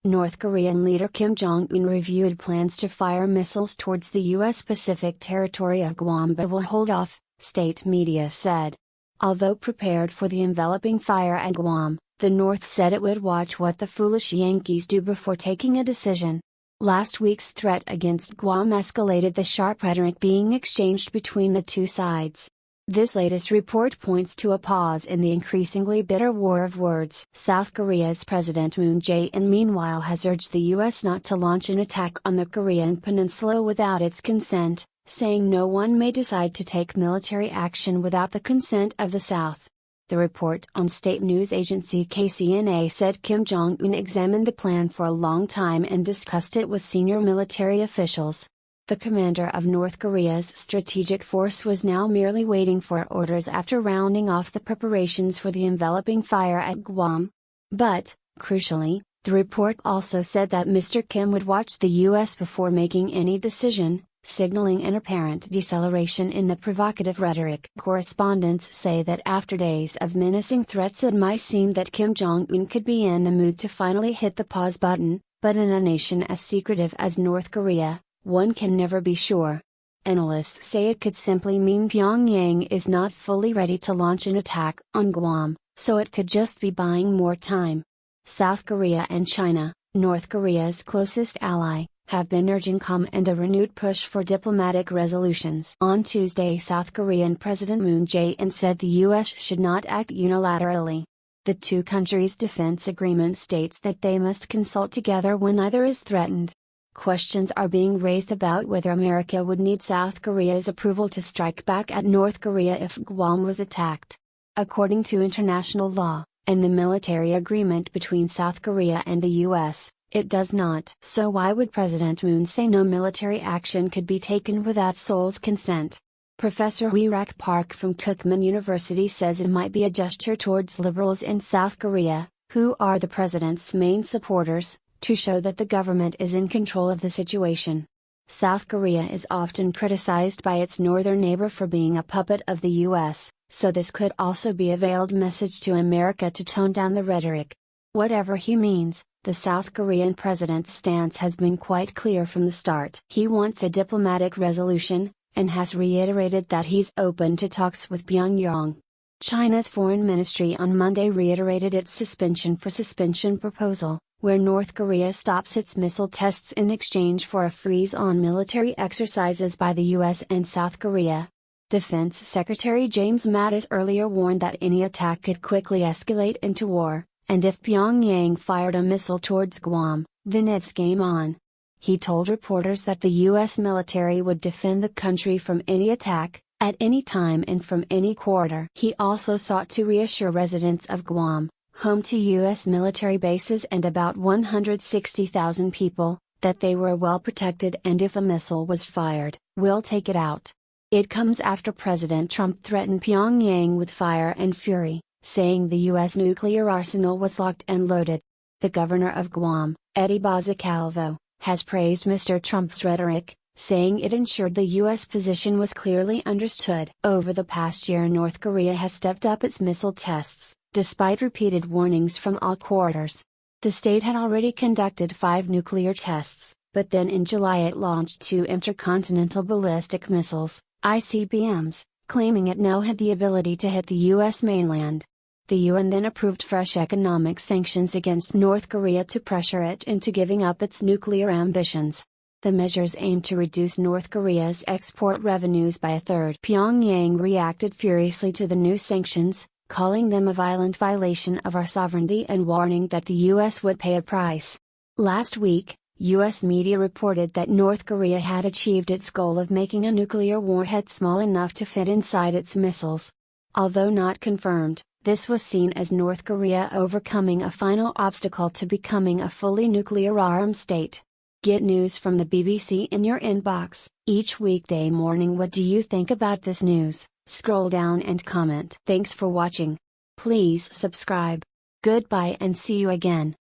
North Korean leader Kim Jong-un reviewed plans to fire missiles towards the U.S. Pacific territory of Guam but will hold off, state media said. Although prepared for the enveloping fire at Guam, the North said it would watch what the foolish Yankees do before taking a decision. Last week's threat against Guam escalated the sharp rhetoric being exchanged between the two sides. This latest report points to a pause in the increasingly bitter war of words. South Korea's President Moon Jae-in meanwhile has urged the U.S. not to launch an attack on the Korean peninsula without its consent, saying no one may decide to take military action without the consent of the South. The report on state news agency KCNA said Kim Jong-un examined the plan for a long time and discussed it with senior military officials. The commander of North Korea's strategic force was now merely waiting for orders after rounding off the preparations for the enveloping fire at Guam. But, crucially, the report also said that Mr. Kim would watch the U.S. before making any decision, signaling an apparent deceleration in the provocative rhetoric. Correspondents say that after days of menacing threats it might seem that Kim Jong-un could be in the mood to finally hit the pause button, but in a nation as secretive as North Korea, one can never be sure. Analysts say it could simply mean Pyongyang is not fully ready to launch an attack on Guam, so it could just be buying more time. South Korea and China, North Korea's closest ally, have been urging calm and a renewed push for diplomatic resolutions. On Tuesday, South Korean President Moon Jae-in said the U.S. should not act unilaterally. The two countries' defense agreement states that they must consult together when either is threatened. Questions are being raised about whether America would need South Korea's approval to strike back at North Korea if Guam was attacked. According to international law, and the military agreement between South Korea and the U.S., it does not. So why would President Moon say no military action could be taken without Seoul's consent? Professor Wee-Rak Park from Kookmin University says it might be a gesture towards liberals in South Korea, who are the president's main supporters, to show that the government is in control of the situation. South Korea is often criticized by its northern neighbor for being a puppet of the U.S., so this could also be a veiled message to America to tone down the rhetoric. Whatever he means, the South Korean president's stance has been quite clear from the start. He wants a diplomatic resolution, and has reiterated that he's open to talks with Pyongyang. China's foreign ministry on Monday reiterated its suspension for suspension proposal, where North Korea stops its missile tests in exchange for a freeze on military exercises by the U.S. and South Korea. Defense Secretary James Mattis earlier warned that any attack could quickly escalate into war, and if Pyongyang fired a missile towards Guam, then it's game on. He told reporters that the U.S. military would defend the country from any attack, at any time and from any quarter. He also sought to reassure residents of Guam, home to U.S. military bases and about 160,000 people, that they were well protected and if a missile was fired, we'll take it out. It comes after President Trump threatened Pyongyang with fire and fury, saying the U.S. nuclear arsenal was locked and loaded. The governor of Guam, Eddie Bazacalvo, has praised Mr. Trump's rhetoric, saying it ensured the U.S. position was clearly understood. Over the past year, North Korea has stepped up its missile tests, despite repeated warnings from all quarters. The state had already conducted 5 nuclear tests, but then in July it launched 2 intercontinental ballistic missiles, ICBMs, claiming it now had the ability to hit the U.S. mainland. The UN then approved fresh economic sanctions against North Korea to pressure it into giving up its nuclear ambitions. The measures aim to reduce North Korea's export revenues by a third. Pyongyang reacted furiously to the new sanctions, calling them a violent violation of our sovereignty and warning that the U.S. would pay a price. Last week, U.S. media reported that North Korea had achieved its goal of making a nuclear warhead small enough to fit inside its missiles. Although not confirmed, this was seen as North Korea overcoming a final obstacle to becoming a fully nuclear-armed state. Get news from the BBC in your inbox, each weekday morning. What do you think about this news? Scroll down and comment. Thanks for watching. Please subscribe. Goodbye and see you again.